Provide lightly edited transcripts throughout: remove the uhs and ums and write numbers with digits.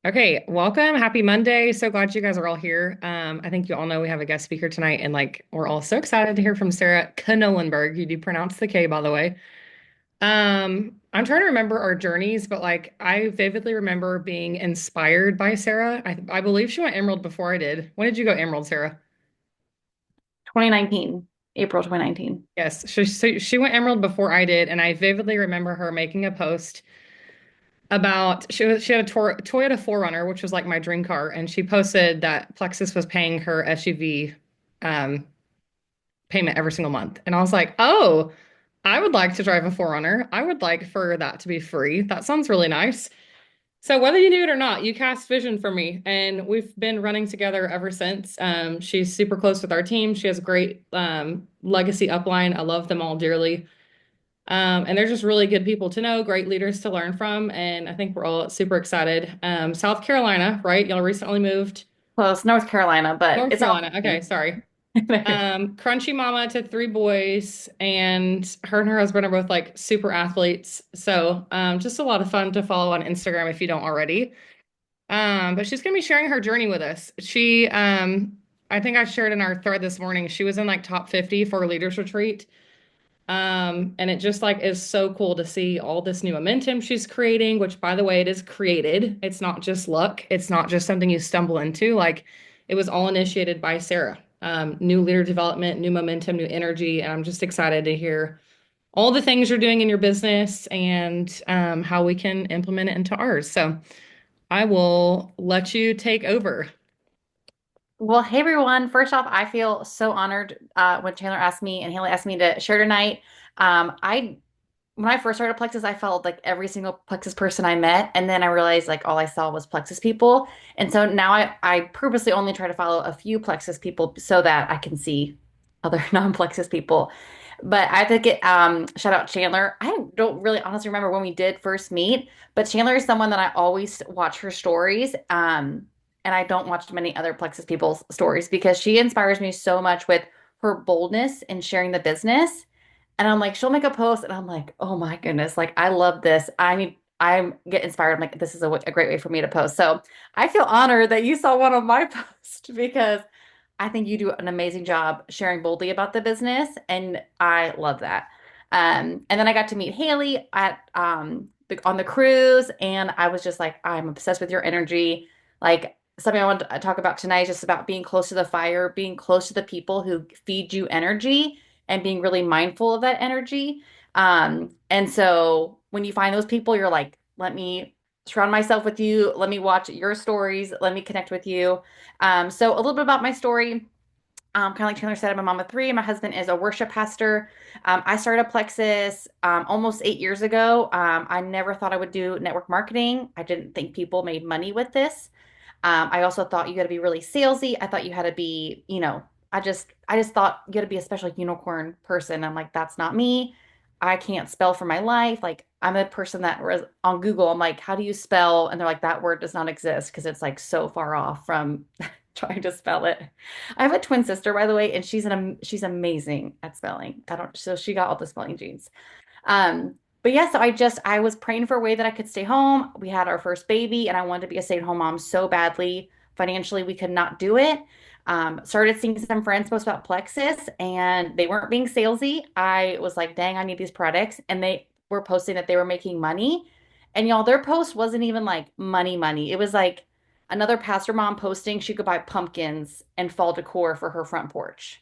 Okay, welcome. Happy Monday. So glad you guys are all here. I think you all know we have a guest speaker tonight, and we're all so excited to hear from Sarah Knollenberg. You do pronounce the K, by the way. I'm trying to remember our journeys, but I vividly remember being inspired by Sarah. I believe she went Emerald before I did. When did you go Emerald, Sarah? 2019, April 2019. Yes, she went Emerald before I did, and I vividly remember her making a post about she had a Toyota 4Runner, which was like my dream car, and she posted that Plexus was paying her SUV um, payment every single month. And I was like, oh, I would like to drive a 4Runner. I would like for that to be free. That sounds really nice. So whether you knew it or not, you cast vision for me, and we've been running together ever since. She's super close with our team. She has a great legacy upline. I love them all dearly. And they're just really good people to know, great leaders to learn from, and I think we're all super excited. South Carolina, right? Y'all recently moved. Close, North Carolina, but North it's all Carolina. the Okay, sorry. same. Crunchy mama to three boys, and her husband are both like super athletes. So, just a lot of fun to follow on Instagram if you don't already. But she's gonna be sharing her journey with us. I think I shared in our thread this morning, she was in like top 50 for a leaders retreat. And it just like is so cool to see all this new momentum she's creating, which by the way, it is created. It's not just luck. It's not just something you stumble into. Like it was all initiated by Sarah. New leader development, new momentum, new energy. And I'm just excited to hear all the things you're doing in your business and how we can implement it into ours. So I will let you take over. Well, hey everyone. First off, I feel so honored when Chandler asked me and Haley asked me to share tonight. I When I first started Plexus, I felt like every single Plexus person I met, and then I realized like all I saw was Plexus people. And so now I purposely only try to follow a few Plexus people so that I can see other non-Plexus people. But I have to get shout out Chandler. I don't really honestly remember when we did first meet, but Chandler is someone that I always watch her stories. And I don't watch many other Plexus people's stories because she inspires me so much with her boldness in sharing the business. And I'm like, she'll make a post, and I'm like, oh my goodness, like I love this. I get inspired. I'm like, this is a great way for me to post. So I feel honored that you saw one of my posts because I think you do an amazing job sharing boldly about the business, and I love that. And then I got to meet Haley at on the cruise, and I was just like, I'm obsessed with your energy. Like something I want to talk about tonight is just about being close to the fire, being close to the people who feed you energy, and being really mindful of that energy. And so when you find those people, you're like, let me surround myself with you. Let me watch your stories. Let me connect with you. So a little bit about my story. Kind of like Chandler said, I'm a mom of three. My husband is a worship pastor. I started a Plexus almost 8 years ago. I never thought I would do network marketing. I didn't think people made money with this. I also thought you got to be really salesy. I thought you had to be, I just thought you got to be a special unicorn person. I'm like, that's not me. I can't spell for my life. Like, I'm a person that was on Google. I'm like, how do you spell? And they're like, that word does not exist because it's like so far off from trying to spell it. I have a twin sister, by the way, and she's amazing at spelling. I don't, so she got all the spelling genes. But yeah, so I was praying for a way that I could stay home. We had our first baby, and I wanted to be a stay-at-home mom so badly. Financially, we could not do it. Started seeing some friends post about Plexus, and they weren't being salesy. I was like, dang, I need these products. And they were posting that they were making money. And y'all, their post wasn't even like money. It was like another pastor mom posting she could buy pumpkins and fall decor for her front porch.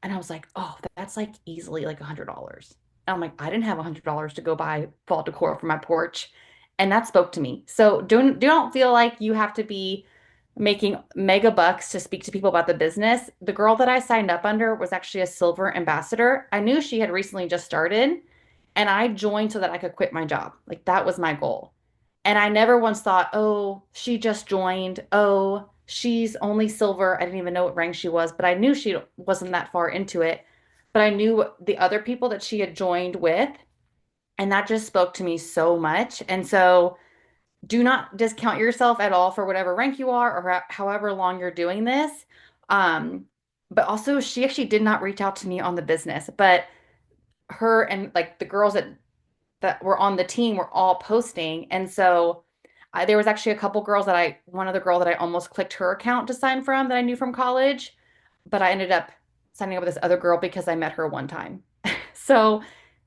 And I was like, oh, that's like easily like $100. And I'm like, I didn't have $100 to go buy fall decor for my porch. And that spoke to me. So don't feel like you have to be making mega bucks to speak to people about the business. The girl that I signed up under was actually a silver ambassador. I knew she had recently just started, and I joined so that I could quit my job. Like that was my goal. And I never once thought, oh, she just joined. Oh, she's only silver. I didn't even know what rank she was, but I knew she wasn't that far into it. But I knew the other people that she had joined with, and that just spoke to me so much. And so do not discount yourself at all for whatever rank you are or however long you're doing this. Um, but also, she actually did not reach out to me on the business, but her and like the girls that were on the team were all posting. And so There was actually a couple girls that one other girl that I almost clicked her account to sign from that I knew from college, but I ended up signing up with this other girl because I met her one time. So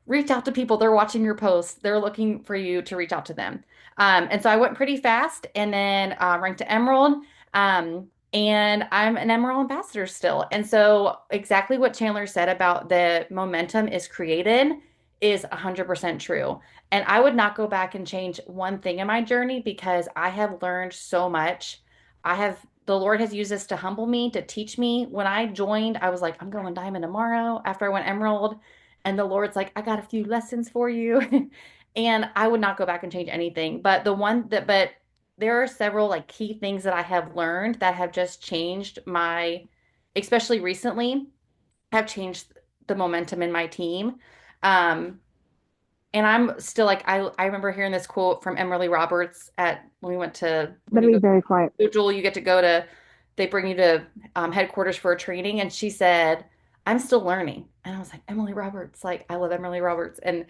reach out to people. They're watching your posts. They're looking for you to reach out to them. And so I went pretty fast and then ranked to Emerald. And I'm an Emerald ambassador still. And so exactly what Chandler said about the momentum is created is 100% true. And I would not go back and change one thing in my journey because I have learned so much. The Lord has used this to humble me, to teach me. When I joined, I was like, I'm going diamond tomorrow after I went emerald. And the Lord's like, I got a few lessons for you. And I would not go back and change anything. But there are several like key things that I have learned that have just changed especially recently, have changed the momentum in my team. Um, and I'm still like, I remember hearing this quote from Emily Roberts when we went to, when Better you be go very quiet. to Jewel, you get to go to, they bring you to headquarters for a training. And she said, I'm still learning. And I was like, Emily Roberts, like, I love Emily Roberts. And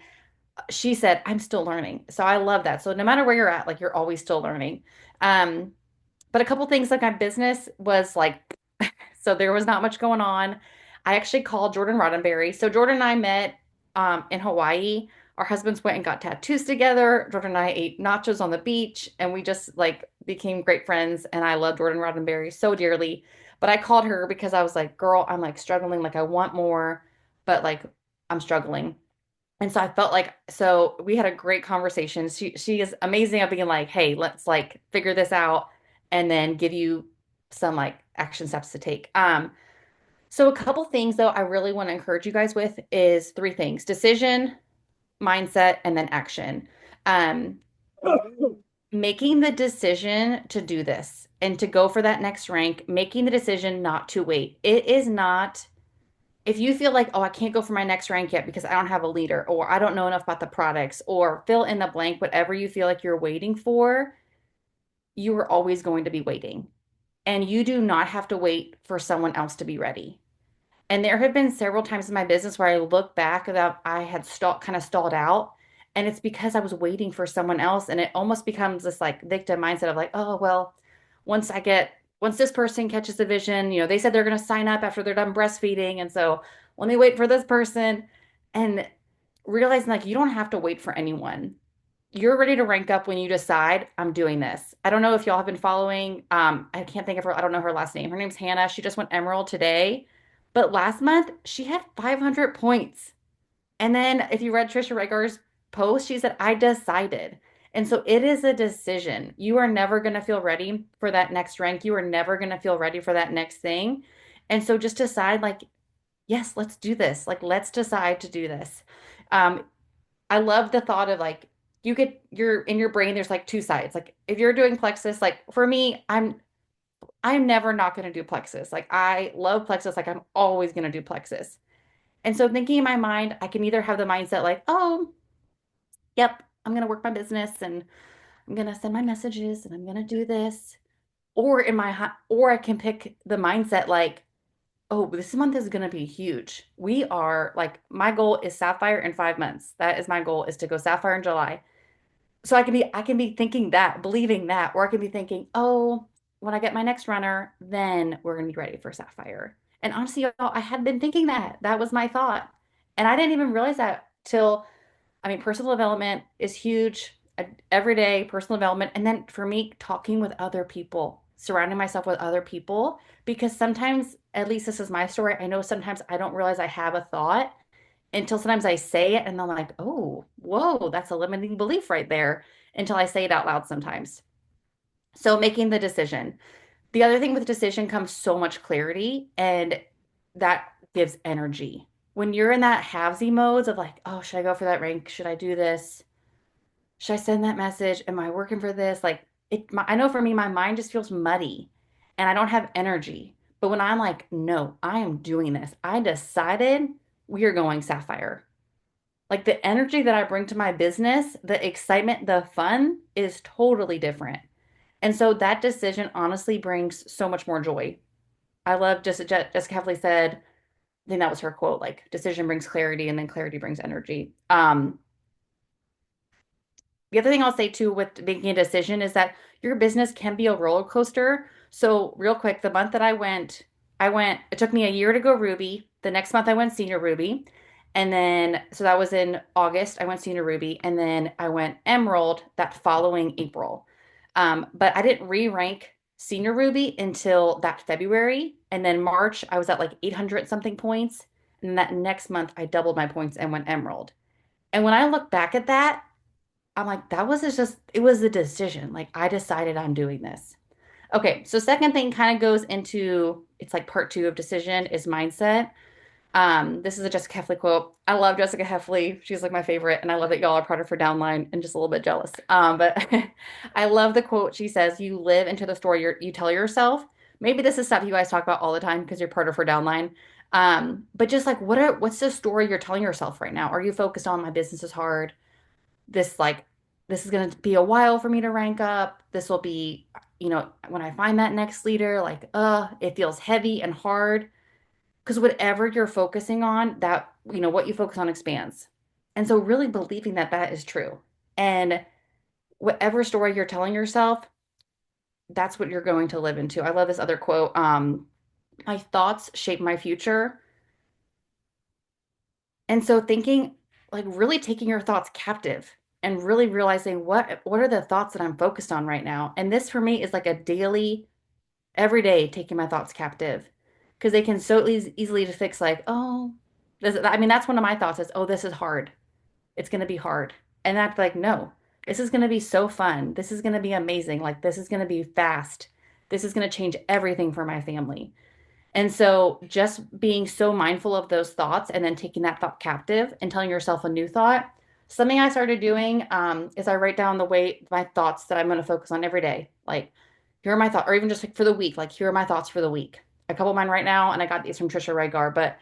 she said, I'm still learning. So I love that. So no matter where you're at, like, you're always still learning. Um, but a couple things like my business was like, so there was not much going on. I actually called Jordan Roddenberry. So Jordan and I met in Hawaii. Our husbands went and got tattoos together. Jordan and I ate nachos on the beach, and we just like became great friends. And I love Jordan Roddenberry so dearly. But I called her because I was like, girl, I'm like struggling. Like I want more, but like I'm struggling. And so I felt like, so we had a great conversation. She is amazing at being like, hey, let's like figure this out and then give you some like action steps to take. So a couple things though I really want to encourage you guys with is three things: decision, mindset, and then action. Um, Making the decision to do this and to go for that next rank, making the decision not to wait. It is not if you feel like, oh, I can't go for my next rank yet because I don't have a leader, or I don't know enough about the products, or fill in the blank, whatever you feel like you're waiting for, you are always going to be waiting. And you do not have to wait for someone else to be ready. And there have been several times in my business where I look back that I had kind of stalled out. And it's because I was waiting for someone else. And it almost becomes this like victim mindset of like, oh, well, once this person catches the vision, they said they're going to sign up after they're done breastfeeding. And so let me wait for this person. And realizing like you don't have to wait for anyone. You're ready to rank up when you decide I'm doing this. I don't know if y'all have been following. I can't think of her. I don't know her last name. Her name's Hannah. She just went Emerald today. But last month she had 500 points. And then if you read Trisha Regar's post, she said, I decided. And so it is a decision. You are never going to feel ready for that next rank. You are never going to feel ready for that next thing. And so just decide, like, yes, let's do this. Like, let's decide to do this. Um, I love the thought of like, you're in your brain, there's like two sides. Like, if you're doing plexus, like for me, I'm never not going to do plexus. Like, I love plexus. Like, I'm always going to do plexus. And so thinking in my mind, I can either have the mindset like, oh, yep, I'm going to work my business and I'm going to send my messages and I'm going to do this. Or I can pick the mindset like, oh, this month is going to be huge. We are like, my goal is Sapphire in 5 months. That is my goal, is to go Sapphire in July. So I can be thinking that, believing that, or I can be thinking, oh, when I get my next runner, then we're going to be ready for Sapphire. And honestly, y'all, I had been thinking that. That was my thought. And I didn't even realize that till, I mean, personal development is huge. Every day, personal development. And then for me, talking with other people, surrounding myself with other people, because sometimes, at least this is my story, I know sometimes I don't realize I have a thought until sometimes I say it and I'm like, oh, whoa, that's a limiting belief right there until I say it out loud sometimes. So making the decision. The other thing with decision comes so much clarity, and that gives energy. When you're in that halvesy modes of like, oh, should I go for that rank? Should I do this? Should I send that message? Am I working for this? Like I know for me, my mind just feels muddy and I don't have energy. But when I'm like, no, I am doing this. I decided we are going Sapphire. Like the energy that I bring to my business, the excitement, the fun is totally different. And so that decision honestly brings so much more joy. I love Jessica Heffley said, I think that was her quote, like decision brings clarity and then clarity brings energy. the other thing I'll say too with making a decision is that your business can be a roller coaster. So real quick, the month that it took me a year to go Ruby. The next month I went Senior Ruby. And then, so that was in August, I went Senior Ruby. And then I went Emerald that following April. But I didn't re-rank Senior Ruby until that February. And then March, I was at like 800 something points. And that next month, I doubled my points and went Emerald. And when I look back at that, I'm like, that was just, it was a decision. Like, I decided I'm doing this. Okay, so second thing kind of goes into, it's like part two of decision is mindset. This is a Jessica Heffley quote. I love Jessica Heffley. She's like my favorite, and I love that y'all are part of her downline and just a little bit jealous. But I love the quote. She says, "You live into the story you tell yourself." Maybe this is stuff you guys talk about all the time because you're part of her downline. But just like, what's the story you're telling yourself right now? Are you focused on my business is hard? This like this is going to be a while for me to rank up. This will be, when I find that next leader, like, it feels heavy and hard because whatever you're focusing on, that, what you focus on expands. And so really believing that that is true. And whatever story you're telling yourself, that's what you're going to live into. I love this other quote. My thoughts shape my future. And so thinking, like really taking your thoughts captive and really realizing what are the thoughts that I'm focused on right now. And this for me is like a daily, every day taking my thoughts captive because they can so easily to fix like, oh, I mean, that's one of my thoughts is, oh, this is hard. It's going to be hard. And that's like, no, this is going to be so fun. This is going to be amazing. Like, this is going to be fast. This is going to change everything for my family. And so just being so mindful of those thoughts and then taking that thought captive and telling yourself a new thought. Something I started doing is I write down my thoughts that I'm going to focus on every day. Like, here are my thoughts, or even just like for the week, like, here are my thoughts for the week. A couple of mine right now, and I got these from Trisha Rygar, but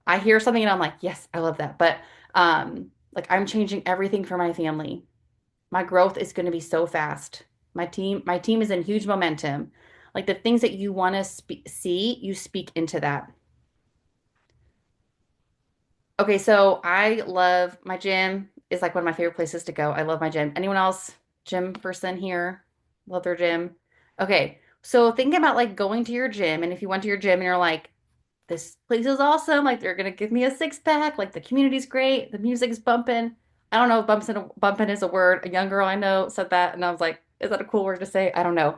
I hear something and I'm like, yes, I love that. But like I'm changing everything for my family. My growth is going to be so fast. My team is in huge momentum. Like the things that you want to see, you speak into that. Okay, so I love my gym is like one of my favorite places to go. I love my gym. Anyone else gym person here? Love their gym. Okay, so think about like going to your gym, and if you went to your gym and you're like, this place is awesome, like they're gonna give me a six pack, like the community's great, the music's bumping. I don't know if bumping is a word. A young girl I know said that, and I was like, is that a cool word to say? I don't know.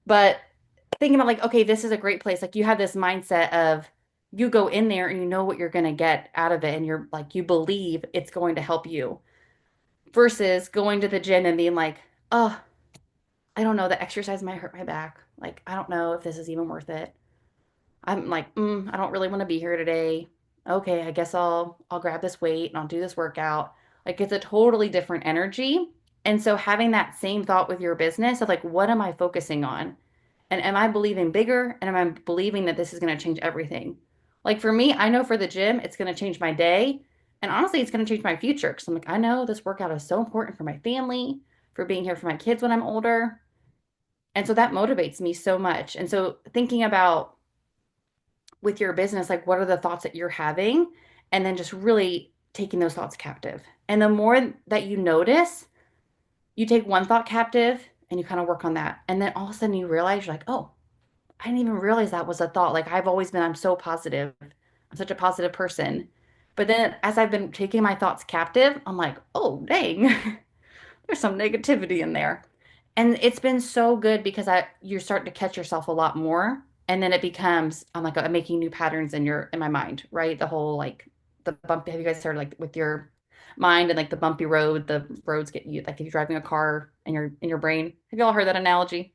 But thinking about like, okay, this is a great place. Like you have this mindset of you go in there and you know what you're going to get out of it. And you're like, you believe it's going to help you versus going to the gym and being like, oh, I don't know, the exercise might hurt my back. Like, I don't know if this is even worth it. I'm like, I don't really want to be here today. Okay, I guess I'll grab this weight and I'll do this workout. Like it's a totally different energy. And so having that same thought with your business of like, what am I focusing on? And am I believing bigger? And am I believing that this is going to change everything? Like for me, I know for the gym, it's going to change my day. And honestly, it's going to change my future because I'm like, I know this workout is so important for my family, for being here for my kids when I'm older. And so that motivates me so much. And so thinking about with your business, like what are the thoughts that you're having? And then just really taking those thoughts captive. And the more that you notice, you take one thought captive and you kind of work on that. And then all of a sudden you realize you're like, oh, I didn't even realize that was a thought. Like I'm so positive. I'm such a positive person. But then as I've been taking my thoughts captive, I'm like, oh, dang, there's some negativity in there. And it's been so good because you're starting to catch yourself a lot more. And then it becomes, I'm making new patterns in my mind, right? The whole like the bump. Have you guys started like with your mind and like the bumpy road, the roads get you like if you're driving a car and you're in your brain. Have you all heard that analogy?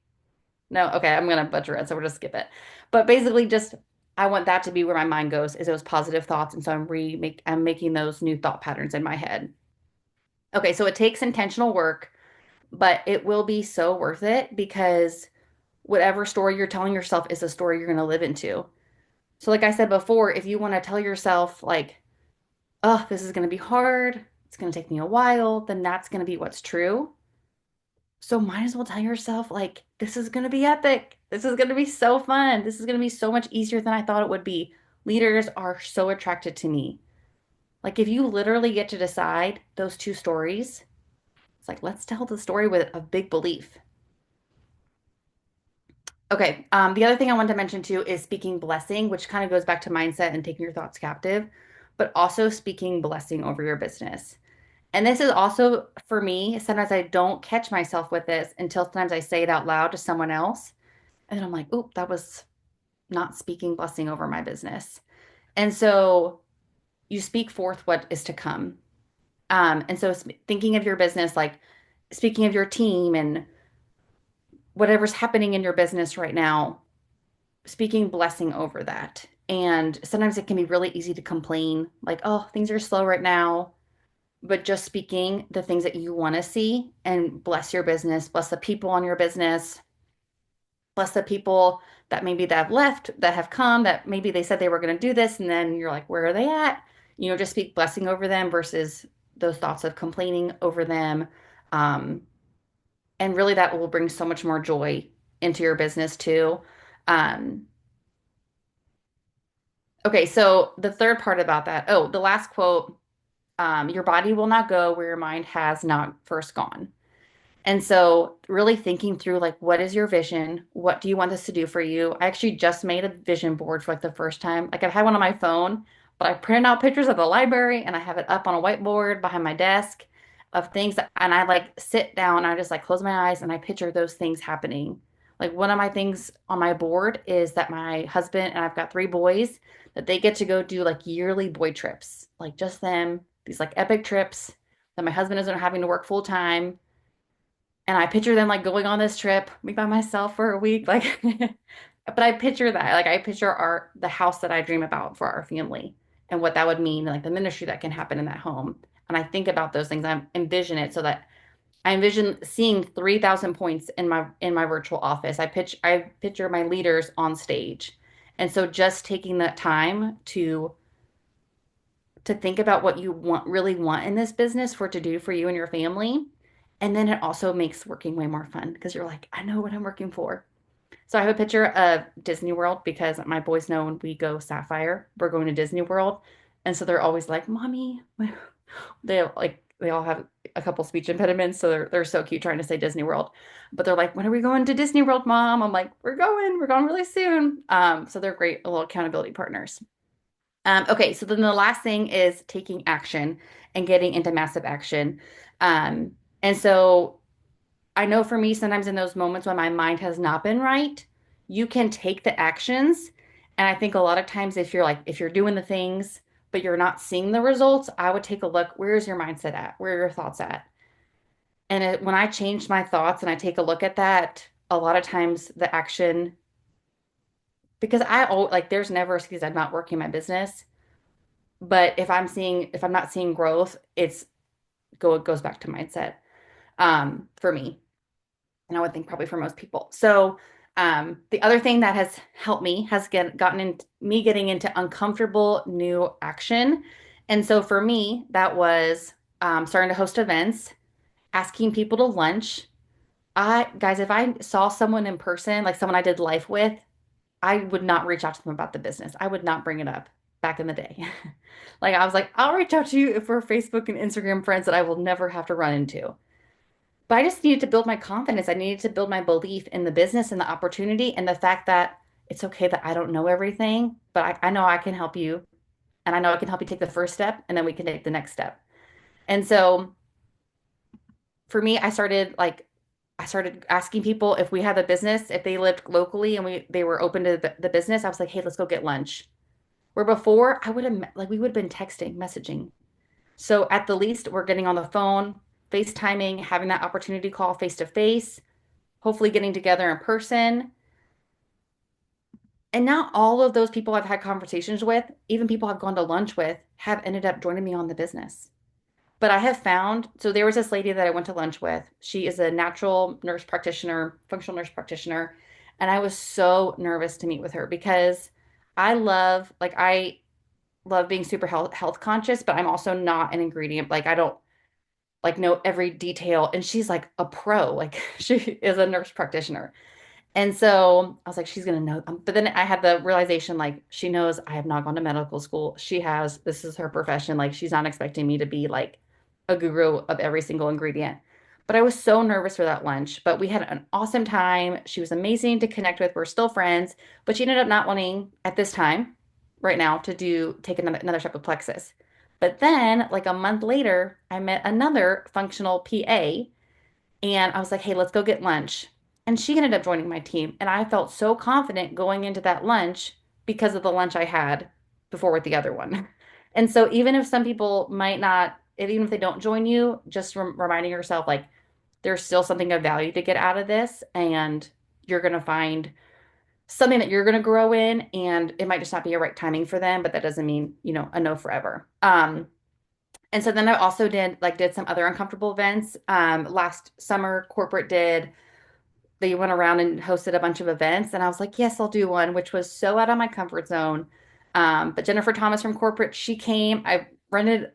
No? Okay, I'm gonna butcher it, so we'll just skip it. But basically just I want that to be where my mind goes, is those positive thoughts. And so I'm making those new thought patterns in my head. Okay, so it takes intentional work, but it will be so worth it because whatever story you're telling yourself is the story you're going to live into. So, like I said before, if you want to tell yourself, like, oh, this is going to be hard, it's going to take me a while, then that's going to be what's true. So, might as well tell yourself, like, this is going to be epic. This is going to be so fun. This is going to be so much easier than I thought it would be. Leaders are so attracted to me. Like, if you literally get to decide those two stories, It's like, let's tell the story with a big belief. Okay. The other thing I wanted to mention too is speaking blessing, which kind of goes back to mindset and taking your thoughts captive, but also speaking blessing over your business. And this is also for me, sometimes I don't catch myself with this until sometimes I say it out loud to someone else. And then I'm like, oop, that was not speaking blessing over my business. And so you speak forth what is to come. And so thinking of your business, like speaking of your team and whatever's happening in your business right now, speaking blessing over that. And sometimes it can be really easy to complain, like, oh, things are slow right now. But just speaking the things that you want to see and bless your business, bless the people on your business, bless the people that maybe that have left, that have come, that maybe they said they were going to do this, and then you're like, where are they at? Just speak blessing over them versus those thoughts of complaining over them. Um, and really, that will bring so much more joy into your business too. Um, okay, so the third part about that, oh, the last quote, your body will not go where your mind has not first gone. And so, really thinking through like, what is your vision? What do you want this to do for you? I actually just made a vision board for like the first time. Like, I've had one on my phone, but I printed out pictures of the library and I have it up on a whiteboard behind my desk of things that, and I like sit down and I just like close my eyes and I picture those things happening. Like, one of my things on my board is that my husband and I've got three boys that they get to go do like yearly boy trips, like just them, these like epic trips that my husband isn't having to work full time and I picture them like going on this trip, me by myself for a week, like but I picture that. Like I picture the house that I dream about for our family and what that would mean, like the ministry that can happen in that home. And I think about those things. I envision it so that I envision seeing 3,000 points in my virtual office. I picture my leaders on stage. And so just taking that time to think about what you really want in this business for it to do for you and your family. And then it also makes working way more fun because you're like, I know what I'm working for. So I have a picture of Disney World because my boys know when we go Sapphire, we're going to Disney World. And so they're always like, Mommy, they all have a couple speech impediments, so they're so cute trying to say Disney World. But they're like, when are we going to Disney World, Mom? I'm like, we're going really soon. So they're great little accountability partners. Okay, so then the last thing is taking action and getting into massive action. Um, and so I know for me, sometimes in those moments when my mind has not been right, you can take the actions. And I think a lot of times if you're doing the things, but you're not seeing the results, I would take a look, where's your mindset at? Where are your thoughts at? And when I change my thoughts and I take a look at that, a lot of times the action, because like there's never excuse I'm not working my business. But if I'm not seeing growth, it goes back to mindset for me. And I would think probably for most people. So the other thing that has helped me has gotten in me getting into uncomfortable new action. And so for me, that was starting to host events, asking people to lunch. Guys, if I saw someone in person, like someone I did life with, I would not reach out to them about the business. I would not bring it up back in the day. Like I was like, I'll reach out to you if we're Facebook and Instagram friends that I will never have to run into. But I just needed to build my confidence. I needed to build my belief in the business and the opportunity and the fact that it's okay that I don't know everything, but I know I can help you. And I know I can help you take the first step and then we can take the next step. And so for me, I started asking people if we had a business, if they lived locally and they were open to the business. I was like, hey, let's go get lunch. Where before I would have like we would have been texting, messaging. So at the least, we're getting on the phone, FaceTiming, having that opportunity call face to face, hopefully getting together in person. And now all of those people I've had conversations with, even people I've gone to lunch with, have ended up joining me on the business. But I have found, so there was this lady that I went to lunch with. She is a natural nurse practitioner, functional nurse practitioner. And I was so nervous to meet with her because I love being super health conscious, but I'm also not an ingredient. Like I don't like know every detail. And she's like a pro, like she is a nurse practitioner. And so I was like, she's gonna know. But then I had the realization, like, she knows I have not gone to medical school. This is her profession. Like, she's not expecting me to be like a guru of every single ingredient. But I was so nervous for that lunch. But we had an awesome time. She was amazing to connect with. We're still friends, but she ended up not wanting at this time, right now, to do take another step with Plexus. But then, like a month later, I met another functional PA and I was like, hey, let's go get lunch. And she ended up joining my team. And I felt so confident going into that lunch because of the lunch I had before with the other one. And so, even if some people might not, even if they don't join you, just reminding yourself, like, there's still something of value to get out of this. And you're going to find something that you're going to grow in. And it might just not be a right timing for them, but that doesn't mean, a no forever. And so then I also did some other uncomfortable events. Last summer, corporate did they went around and hosted a bunch of events, and I was like, yes, I'll do one, which was so out of my comfort zone. But Jennifer Thomas from corporate, she came. I rented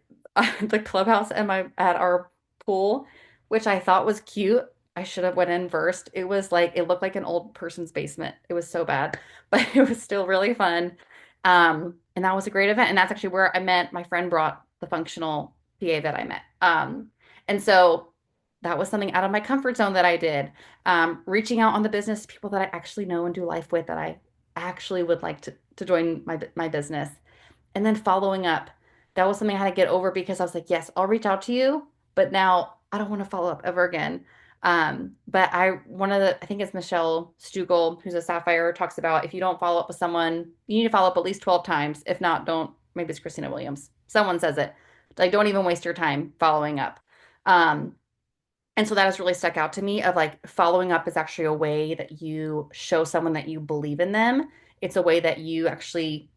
the clubhouse at our pool, which I thought was cute. I should have went in first. It was like it looked like an old person's basement. It was so bad, but it was still really fun. And that was a great event. And that's actually where I met my friend brought the functional PA that I met. And so that was something out of my comfort zone that I did. Reaching out on the business people that I actually know and do life with that I actually would like to join my business. And then following up. That was something I had to get over because I was like, yes, I'll reach out to you, but now I don't want to follow up ever again. But I think it's Michelle Stugel, who's a Sapphire, talks about if you don't follow up with someone, you need to follow up at least 12 times. If not, don't, maybe it's Christina Williams. Someone says it. Like, don't even waste your time following up. Um, and so that has really stuck out to me of like following up is actually a way that you show someone that you believe in them. It's a way that you actually,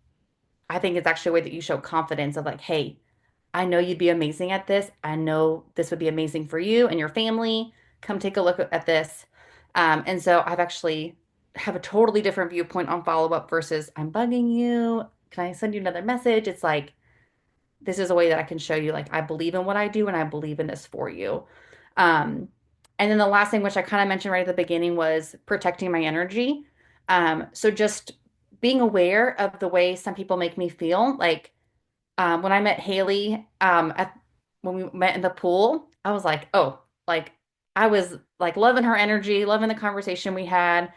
I think it's actually a way that you show confidence of like, hey, I know you'd be amazing at this. I know this would be amazing for you and your family. Come take a look at this. And so I've actually have a totally different viewpoint on follow up versus I'm bugging you. Can I send you another message? It's like, this is a way that I can show you like I believe in what I do and I believe in this for you. Um, and then the last thing, which I kind of mentioned right at the beginning, was protecting my energy. So just being aware of the way some people make me feel. Like when I met Haley when we met in the pool, I was like, oh, like I was like loving her energy, loving the conversation we had.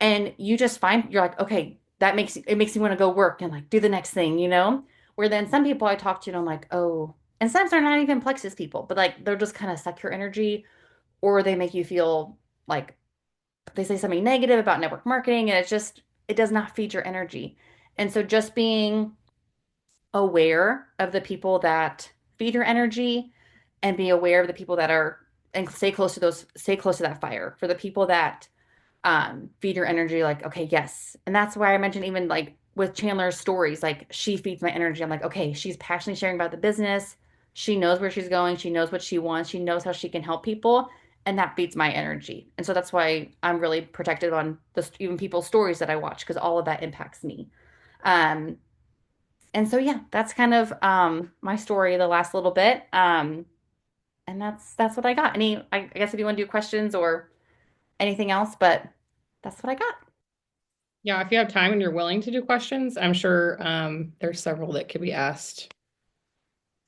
And you just find you're like, okay, it makes me want to go work and like do the next thing. Where then some people I talk to, and I'm like, oh, and sometimes they're not even plexus people, but like they're just kind of suck your energy, or they make you feel like they say something negative about network marketing, and it does not feed your energy. And so just being aware of the people that feed your energy and be aware of the people that are and stay close to that fire for the people that feed your energy like okay yes, and that's why I mentioned even like with Chandler's stories, like she feeds my energy. I'm like okay, she's passionately sharing about the business, she knows where she's going, she knows what she wants, she knows how she can help people, and that feeds my energy. And so that's why I'm really protected on the even people's stories that I watch because all of that impacts me. Um and so yeah, that's kind of my story the last little bit. And that's what I got. I guess if you want to do questions or anything else, but that's what I got. Yeah, if you have time and you're willing to do questions, I'm sure there's several that could be asked.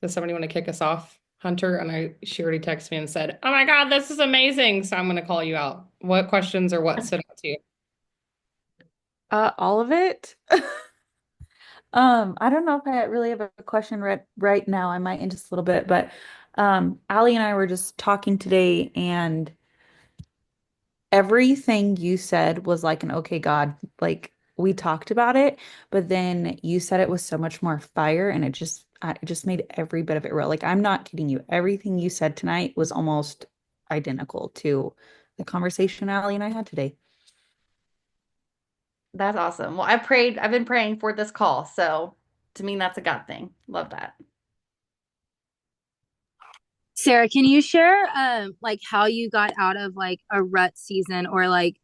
Does somebody want to kick us off? Hunter, and she already texted me and said, "Oh my God, this is amazing." So I'm going to call you out. What questions or what stood out to you? All of it. I don't know if I really have a question right now. I might in just a little bit, but Allie and I were just talking today, and everything you said was like an okay, God. Like we talked about it, but then you said it was so much more fire, and it just made every bit of it real. Like I'm not kidding you. Everything you said tonight was almost identical to the conversation Allie and I had today. That's awesome. Well, I've been praying for this call. So to me, that's a God thing. Love that. Sarah, can you share like how you got out of like a rut season or like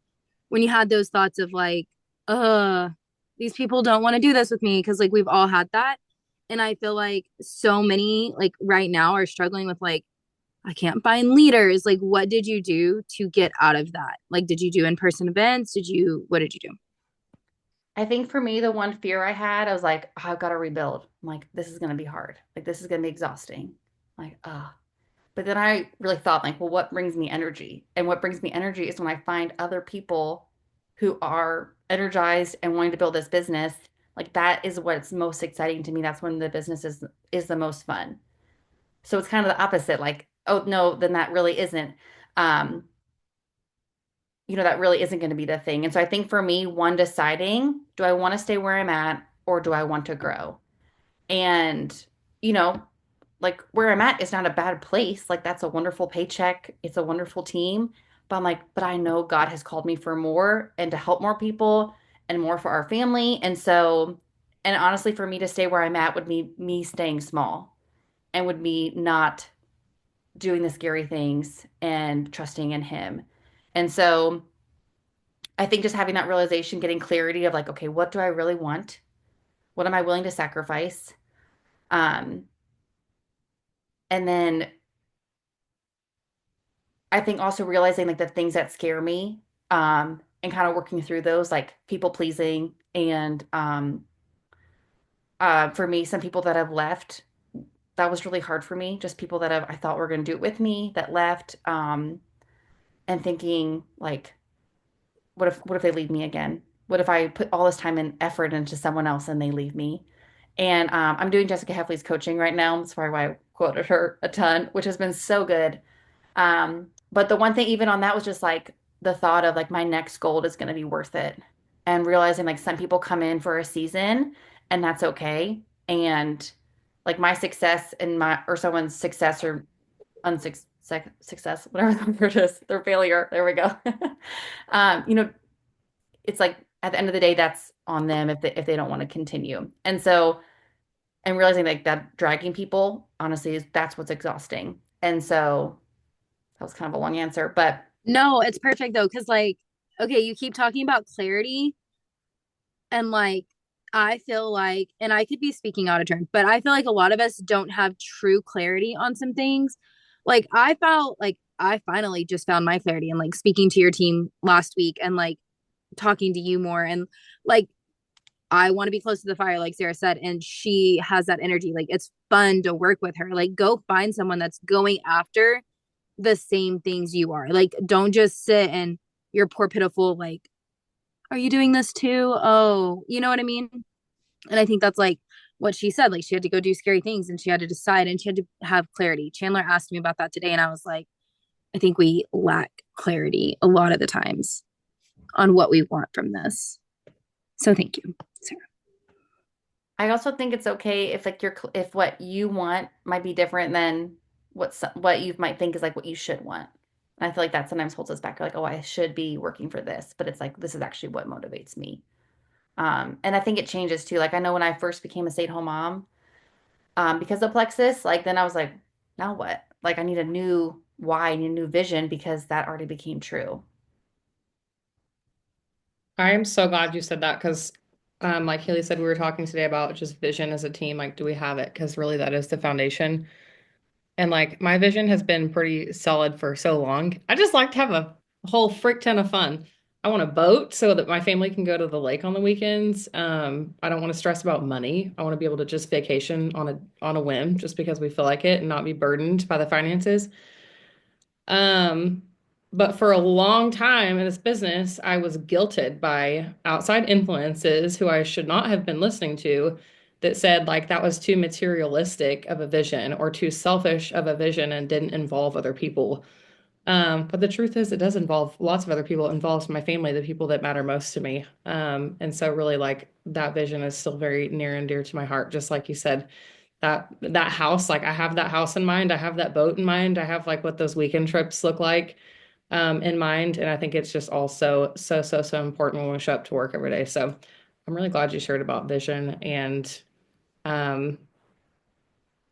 when you had those thoughts of like, uh, these people don't want to do this with me because like we've all had that. And I feel like so many like right now are struggling with like, I can't find leaders. Like, what did you do to get out of that? Like, did you do in-person events? What did you do? I think for me, the one fear I had, I was like, oh, I've got to rebuild. I'm like, this is going to be hard. Like, this is going to be exhausting. Like, oh. But then I really thought, like, well, what brings me energy? And what brings me energy is when I find other people who are energized and wanting to build this business. Like that is what's most exciting to me. That's when the business is the most fun. So it's kind of the opposite. Like, oh no, then that really isn't. Um, that really isn't going to be the thing. And so I think for me, one deciding, do I want to stay where I'm at or do I want to grow? And, you know, like where I'm at is not a bad place. Like that's a wonderful paycheck. It's a wonderful team. But I'm like, but I know God has called me for more and to help more people and more for our family. And so, and honestly, for me to stay where I'm at would be me staying small and would be not doing the scary things and trusting in Him. And so I think just having that realization, getting clarity of like, okay, what do I really want? What am I willing to sacrifice? Um, and then I think also realizing like the things that scare me, and kind of working through those, like people pleasing. And for me, some people that have left, that was really hard for me. Just people that I thought were going to do it with me that left, and thinking like, what if they leave me again? What if I put all this time and effort into someone else and they leave me? And I'm doing Jessica Heffley's coaching right now. That's probably why I quoted her a ton, which has been so good. But the one thing, even on that, was just like the thought of like my next goal is going to be worth it. And realizing like some people come in for a season and that's okay. And like my success and or someone's success or success, whatever the word is, their failure. There we go. um, you know, it's like at the end of the day, that's on them if they don't want to continue. And so, and realizing like that dragging people, honestly, that's what's exhausting. And so that was kind of a long answer, but No, it's perfect though, because like, okay, you keep talking about clarity, and like, I feel like, and I could be speaking out of turn, but I feel like a lot of us don't have true clarity on some things. Like, I felt like I finally just found my clarity and like speaking to your team last week and like talking to you more. And like, I want to be close to the fire, like Sarah said, and she has that energy. Like, it's fun to work with her. Like, go find someone that's going after the same things you are. Like, don't just sit and you're poor, pitiful, like, are you doing this too? Oh, you know what I mean? And I think that's like what she said. Like, she had to go do scary things and she had to decide and she had to have clarity. Chandler asked me about that today, and I was like, I think we lack clarity a lot of the times on what we want from this. So thank you, Sarah. I also think it's okay if like if what you want might be different than what you might think is like what you should want. And I feel like that sometimes holds us back. Like, oh, I should be working for this, but it's like this is actually what motivates me. And I think it changes too. Like I know when I first became a stay-at-home mom, because of Plexus, like then I was like, now what? Like I need a new why, I need a new vision because that already became true. I'm so glad you said that because, like Haley said, we were talking today about just vision as a team. Like, do we have it? Because really, that is the foundation. And like, my vision has been pretty solid for so long. I just like to have a whole frick ton of fun. I want a boat so that my family can go to the lake on the weekends. I don't want to stress about money. I want to be able to just vacation on a whim, just because we feel like it, and not be burdened by the finances. Um, but for a long time in this business, I was guilted by outside influences who I should not have been listening to that said like that was too materialistic of a vision or too selfish of a vision and didn't involve other people. But the truth is it does involve lots of other people. It involves my family, the people that matter most to me. And so really like that vision is still very near and dear to my heart, just like you said that house, like I have that house in mind, I have that boat in mind, I have like what those weekend trips look like in mind. And I think it's just also so important when we show up to work every day. So I'm really glad you shared about vision and um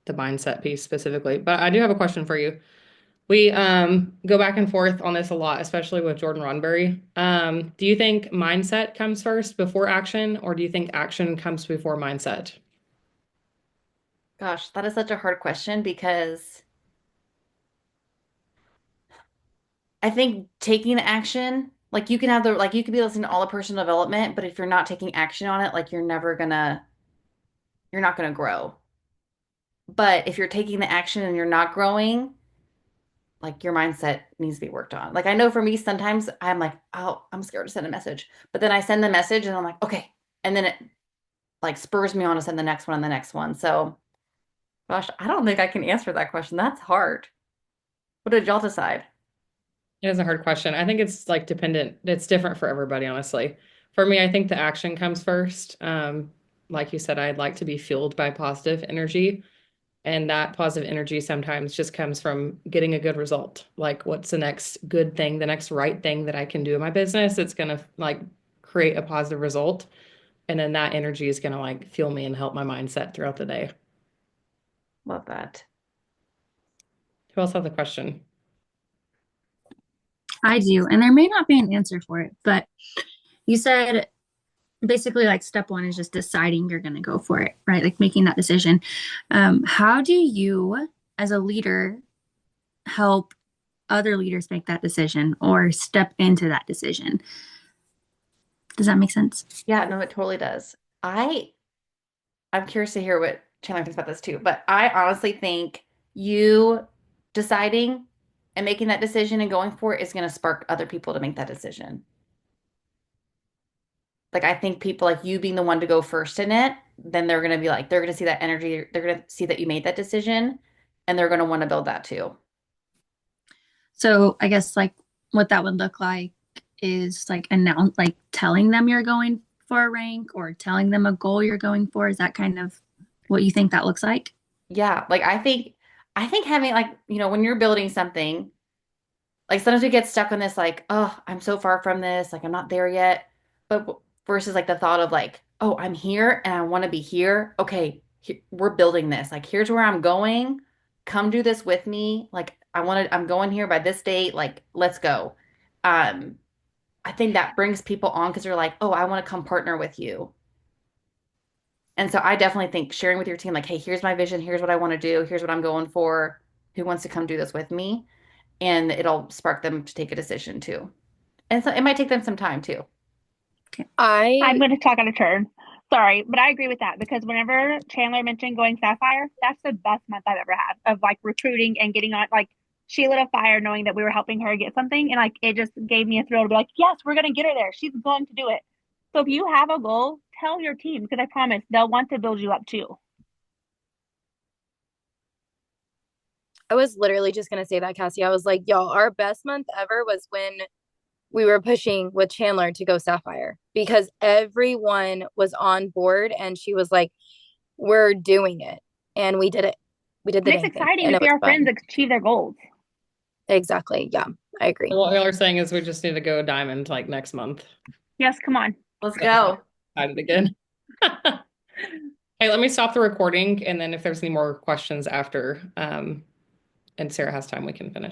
the mindset piece specifically. But I do have a question for you. We go back and forth on this a lot, especially with Jordan Roddenberry. Do you think mindset comes first before action, or do you think action comes before mindset? Gosh, that is such a hard question because I think taking action, like you can have like you could be listening to all the personal development, but if you're not taking action on it, like you're not gonna grow. But if you're taking the action and you're not growing, like your mindset needs to be worked on. Like I know for me, sometimes I'm like, oh, I'm scared to send a message. But then I send the message and I'm like, okay. And then it like spurs me on to send the next one and the next one. So gosh, I don't think I can answer that question. That's hard. What did y'all decide? It is a hard question. I think it's like dependent. It's different for everybody, honestly. For me, I think the action comes first. Like you said, I'd like to be fueled by positive energy. And that positive energy sometimes just comes from getting a good result. Like, what's the next good thing, the next right thing that I can do in my business? It's going to like create a positive result. And then that energy is going to like fuel me and help my mindset throughout the day. Love that. Who else has a question? I do. And there may not be an answer for it, but you said basically like step one is just deciding you're going to go for it, right? Like making that decision. How do you, as a leader, help other leaders make that decision or step into that decision? Does that make sense? Yeah, no, it totally does. I'm curious to hear what Chandler thinks about this too, but I honestly think you deciding and making that decision and going for it is going to spark other people to make that decision. Like I think people like you being the one to go first in it, then they're going to be like they're going to see that energy, they're going to see that you made that decision and they're going to want to build that too. So I guess like what that would look like is like announce like telling them you're going for a rank or telling them a goal you're going for. Is that kind of what you think that looks like? Yeah, like I think having like, when you're building something, like sometimes we get stuck on this like, oh, I'm so far from this, like I'm not there yet. But versus like the thought of like, oh, I'm here and I want to be here. Okay, we're building this. Like here's where I'm going. Come do this with me. Like I'm going here by this date. Like let's go. Um, I think that brings people on because they're like, oh, I want to come partner with you. And so I definitely think sharing with your team, like, hey, here's my vision, here's what I want to do, here's what I'm going for. Who wants to come do this with me? And it'll spark them to take a decision too. And so it might take them some time too. Okay. I'm I going to talk out of turn. Sorry, but I agree with that because whenever Chandler mentioned going Sapphire, that's the best month I've ever had of like recruiting and getting on. Like she lit a fire knowing that we were helping her get something, and like it just gave me a thrill to be like, yes, we're going to get her there. She's going to do it. So if you have a goal, tell your team because I promise they'll want to build you up too. was literally just gonna say that, Cassie. I was like, y'all, our best month ever was when we were pushing with Chandler to go Sapphire because everyone was on board and she was like, we're doing it. And we did it. We did the And it's dang thing. exciting And to it see was our friends fun. achieve their goals. Exactly. Yeah, I agree. What y'all are saying is we just need to go diamond like next month. Yes, come on. Let's That's why I'm go. excited again. Hey, let me stop the recording, and then if there's any more questions after, and Sarah has time, we can finish.